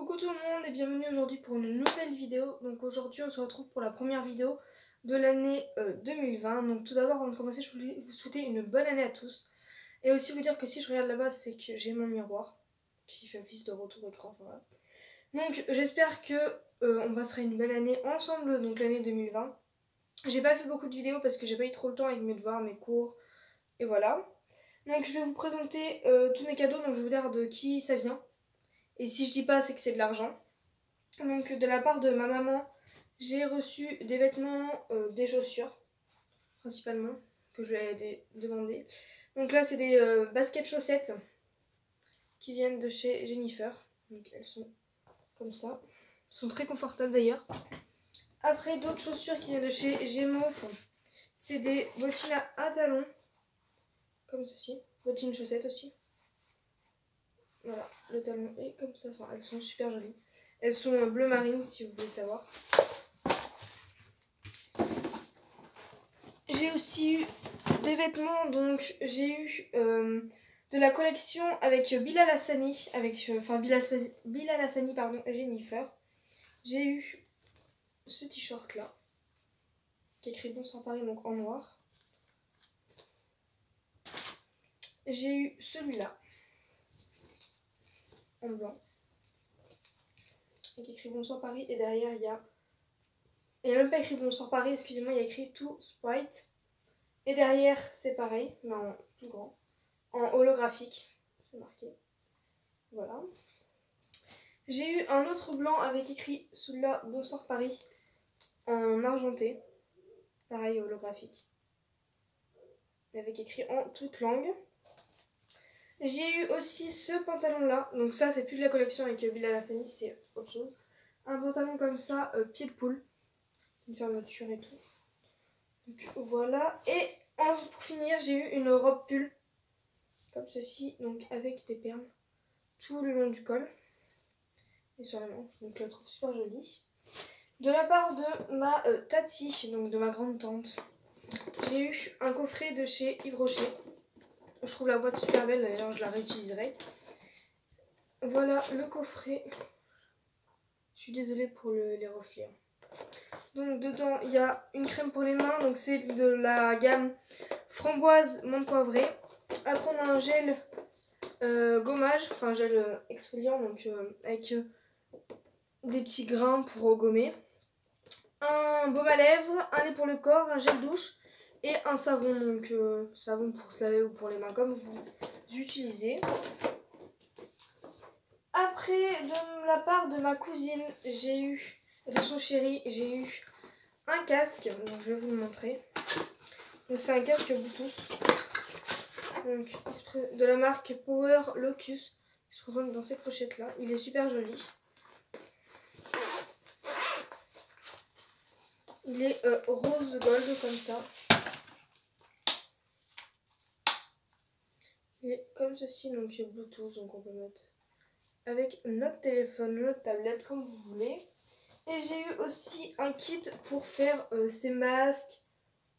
Coucou tout le monde et bienvenue aujourd'hui pour une nouvelle vidéo. Donc aujourd'hui on se retrouve pour la première vidéo de l'année 2020. Donc tout d'abord avant de commencer je voulais vous souhaiter une bonne année à tous. Et aussi vous dire que si je regarde là-bas c'est que j'ai mon miroir qui fait office de retour écran. Voilà. Donc j'espère que on passera une bonne année ensemble, donc l'année 2020. J'ai pas fait beaucoup de vidéos parce que j'ai pas eu trop le temps avec mes devoirs, mes cours et voilà. Donc je vais vous présenter tous mes cadeaux, donc je vais vous dire de qui ça vient. Et si je dis pas, c'est que c'est de l'argent. Donc de la part de ma maman, j'ai reçu des vêtements, des chaussures, principalement, que je lui ai demandé. Donc là, c'est des baskets chaussettes qui viennent de chez Jennifer. Donc elles sont comme ça. Elles sont très confortables d'ailleurs. Après, d'autres chaussures qui viennent de chez Gémeaux. C'est des bottines à talons, comme ceci. Bottines chaussettes aussi. Voilà, le talon est comme ça. Enfin, elles sont super jolies. Elles sont bleu marine si vous voulez savoir. J'ai aussi eu des vêtements, donc j'ai eu de la collection avec Bilal Hassani, Bilal Hassani pardon, et Jennifer. J'ai eu ce t-shirt là, qui est écrit Bon Sang Paris, donc en noir. J'ai eu celui-là, en blanc, qui est écrit Bon Sang Paris, et derrière il y a... Il n'y a même pas écrit Bon Sang Paris, excusez-moi, il y a écrit To Sprite. Et derrière c'est pareil, mais en plus grand, en holographique, c'est marqué. Voilà. J'ai eu un autre blanc avec écrit celui-là Bonsoir Paris en argenté, pareil holographique, mais avec écrit en toute langue. J'ai eu aussi ce pantalon là, donc ça c'est plus de la collection avec Bilal Hassani, c'est autre chose. Un pantalon comme ça, pied de poule, une fermeture et tout. Donc voilà, et pour finir j'ai eu une robe pull, comme ceci, donc avec des perles tout le long du col et sur les manches, donc je la trouve super jolie. De la part de ma tati, donc de ma grande tante, j'ai eu un coffret de chez Yves Rocher. Je trouve la boîte super belle, d'ailleurs je la réutiliserai. Voilà le coffret. Je suis désolée pour les reflets. Donc dedans il y a une crème pour les mains, donc c'est de la gamme framboise menthe poivrée. Après on a un gel gommage, enfin gel exfoliant, donc avec des petits grains pour gommer. Un baume à lèvres, un lait pour le corps, un gel douche et un savon, donc savon pour se laver ou pour les mains comme vous utilisez. Après, de la part de ma cousine, j'ai eu, de son chéri, j'ai eu un casque, donc je vais vous le montrer. Donc c'est un casque Bluetooth, donc de la marque Power Locus, qui se présente dans ces pochettes là, il est super joli. Il est rose gold comme ça. Il est comme ceci, donc il est Bluetooth, donc on peut mettre avec notre téléphone, notre tablette, comme vous voulez. Et j'ai eu aussi un kit pour faire ces masques.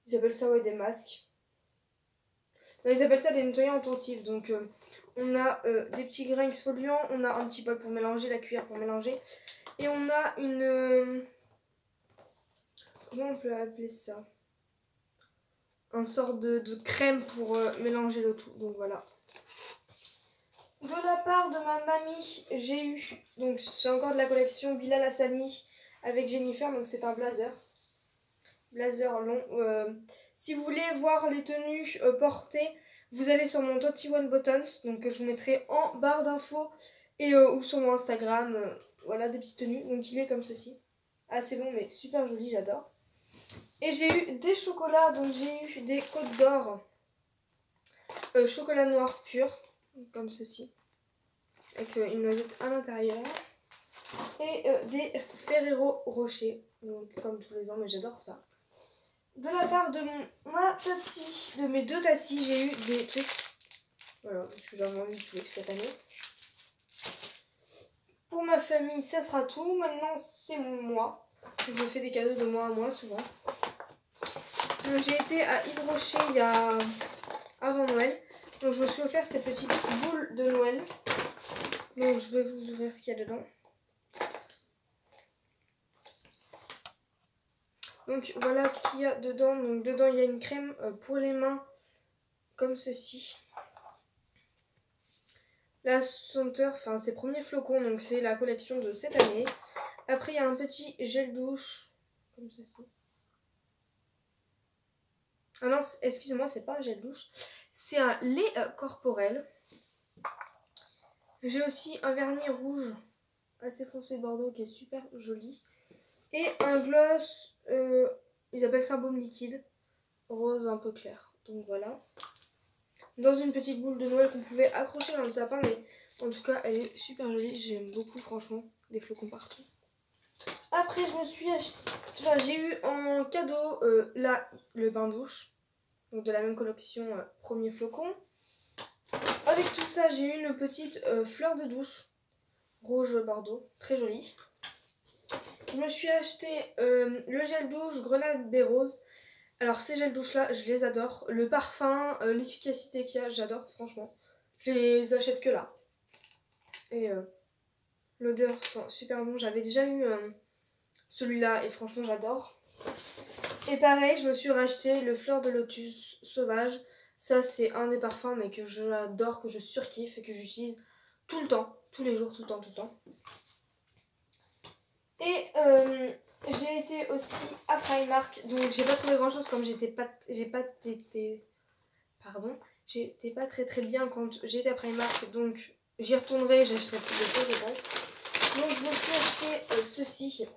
Ils appellent ça ouais, des masques. Non, ils appellent ça des nettoyants intensifs. Donc on a des petits grains exfoliants, on a un petit bol pour mélanger, la cuillère pour mélanger. Et on a une... comment on peut appeler ça? Un sort de crème pour mélanger le tout. Donc voilà. De la part de ma mamie, j'ai eu, donc c'est encore de la collection Bilal Hassani avec Jennifer, donc c'est un blazer. Blazer long. Si vous voulez voir les tenues portées, vous allez sur mon Toti One Buttons, donc je vous mettrai en barre d'infos et ou sur mon Instagram. Voilà des petites tenues, donc il est comme ceci. Assez long mais super joli, j'adore. Et j'ai eu des chocolats, donc j'ai eu des Côtes d'Or chocolat noir pur, comme ceci, avec une noisette à l'intérieur. Et des Ferrero Rocher, donc comme tous les ans, mais j'adore ça. De la part de ma tati, de mes deux tatis, j'ai eu des Twix. Voilà, je suis jamais envie de Twix cette année. Pour ma famille, ça sera tout. Maintenant, c'est moi. Je fais des cadeaux de moi à moi souvent. J'ai été à Yves Rocher avant Noël. Donc je me suis offert ces petites boules de Noël. Donc je vais vous ouvrir ce qu'il y a dedans. Donc voilà ce qu'il y a dedans. Donc dedans il y a une crème pour les mains comme ceci. La senteur, enfin ses premiers flocons, donc c'est la collection de cette année. Après il y a un petit gel douche comme ceci. Ah non, excusez-moi, c'est pas un gel douche, c'est un lait corporel. J'ai aussi un vernis rouge assez foncé bordeaux qui est super joli. Et un gloss, ils appellent ça baume liquide, rose un peu clair. Donc voilà. Dans une petite boule de Noël qu'on pouvait accrocher dans le sapin, mais en tout cas elle est super jolie. J'aime beaucoup franchement, des flocons partout. Après je me suis acheté, enfin, j'ai eu en cadeau là le bain douche, donc de la même collection premier flocon. Avec tout ça j'ai eu une petite fleur de douche rouge bordeaux, très jolie. Je me suis acheté le gel douche grenade baie rose. Alors ces gels douche là je les adore. Le parfum, l'efficacité qu'il y a, j'adore franchement. Je les achète que là. Et l'odeur sent super bon. J'avais déjà eu celui-là et franchement j'adore. Et pareil je me suis racheté le fleur de lotus sauvage. Ça c'est un des parfums mais que j'adore, que je surkiffe et que j'utilise tout le temps. Tous les jours, tout le temps, tout le temps. Et j'ai été aussi à Primark, donc j'ai pas trouvé grand chose comme j'étais pas très bien quand j'étais à Primark, donc j'y retournerai, j'achèterai plus de choses je pense. Donc je me suis acheté ceci,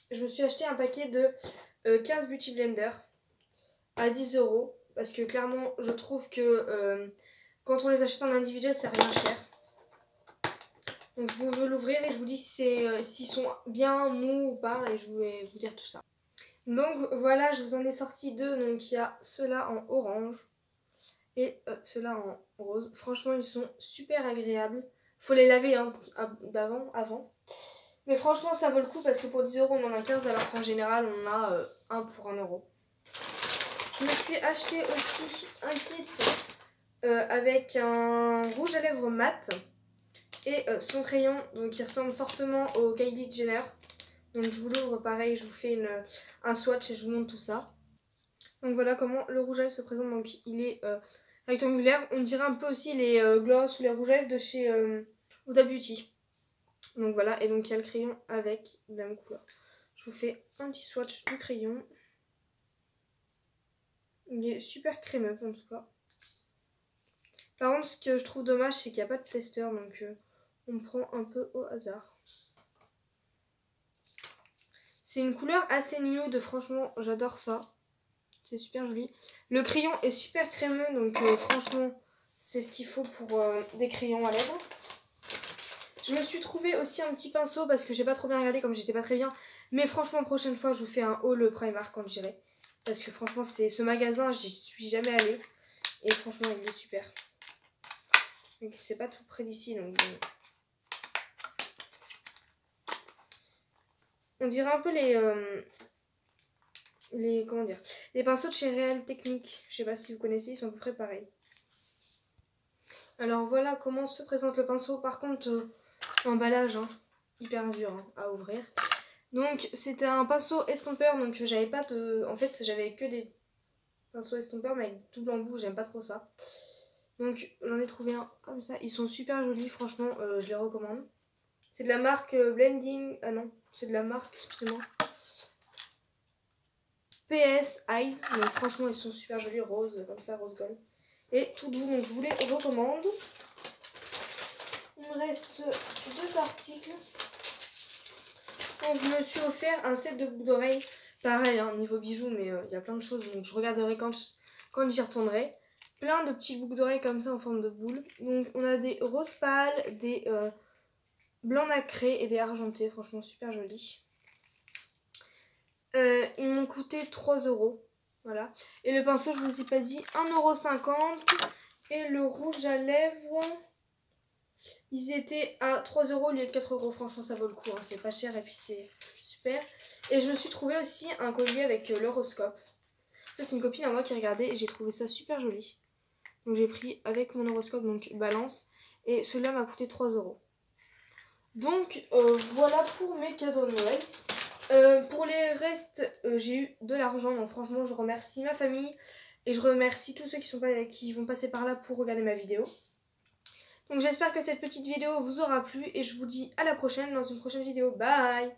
je me suis acheté un paquet de 15 Beauty Blender à 10 € parce que clairement je trouve que quand on les achète en individuel c'est rien cher. Donc je veux l'ouvrir et je vous dis s'ils sont bien mous ou pas et je vais vous dire tout ça. Donc voilà, je vous en ai sorti deux. Donc il y a ceux-là en orange et ceux-là en rose. Franchement ils sont super agréables. Faut les laver hein, avant. Mais franchement ça vaut le coup parce que pour 10 € on en a 15 alors qu'en général on en a un pour 1 €. Je me suis acheté aussi un kit avec un rouge à lèvres mat. Et son crayon, donc il ressemble fortement au Kylie Jenner. Donc je vous l'ouvre pareil, je vous fais un swatch et je vous montre tout ça. Donc voilà comment le rouge à lèvres se présente. Donc il est rectangulaire. On dirait un peu aussi les gloss ou les rouges à lèvres de chez Huda Beauty. Donc voilà, et donc il y a le crayon avec la même couleur. Je vous fais un petit swatch du crayon. Il est super crémeux en tout cas. Par contre ce que je trouve dommage c'est qu'il n'y a pas de testeur, donc on prend un peu au hasard. C'est une couleur assez nude, franchement j'adore ça. C'est super joli. Le crayon est super crémeux, donc franchement c'est ce qu'il faut pour des crayons à lèvres. Je me suis trouvé aussi un petit pinceau parce que j'ai pas trop bien regardé comme j'étais pas très bien. Mais franchement prochaine fois je vous fais un haul Primark quand j'irai. Parce que franchement c'est ce magasin, j'y suis jamais allée. Et franchement il est super. Donc c'est pas tout près d'ici donc... On dirait un peu les pinceaux de chez Real Technique. Je sais pas si vous connaissez, ils sont à peu près pareils. Alors voilà comment se présente le pinceau. Par contre, l'emballage, hein, hyper dur hein, à ouvrir. Donc c'était un pinceau estompeur, donc j'avais pas de... En fait j'avais que des pinceaux estompeurs mais avec double embout, j'aime pas trop ça. Donc j'en ai trouvé un comme ça. Ils sont super jolis, franchement je les recommande. C'est de la marque Blending... Ah non, c'est de la marque, excusez-moi. PS Eyes, donc franchement ils sont super jolis, rose, comme ça, rose gold. Et tout doux, donc je vous les recommande. Il me reste 2 articles. Donc je me suis offert un set de boucles d'oreilles. Pareil, hein, niveau bijoux, mais il y a plein de choses, donc je regarderai quand j'y retournerai. Plein de petits boucles d'oreilles comme ça en forme de boule. Donc on a des roses pâles, des blancs nacrés et des argentés, franchement super jolis. Ils m'ont coûté 3 €. Voilà. Et le pinceau, je vous ai pas dit, 1,50 €. Et le rouge à lèvres, ils étaient à 3 € au lieu de 4 €. Franchement, ça vaut le coup. Hein. C'est pas cher et puis c'est super. Et je me suis trouvé aussi un collier avec l'horoscope. Ça, c'est une copine à moi qui regardait et j'ai trouvé ça super joli. Donc j'ai pris avec mon horoscope, donc balance. Et celui-là m'a coûté 3 €. Donc voilà pour mes cadeaux de Noël. Pour les restes j'ai eu de l'argent. Donc franchement, je remercie ma famille et je remercie tous ceux qui vont passer par là pour regarder ma vidéo. Donc j'espère que cette petite vidéo vous aura plu et je vous dis à la prochaine dans une prochaine vidéo. Bye!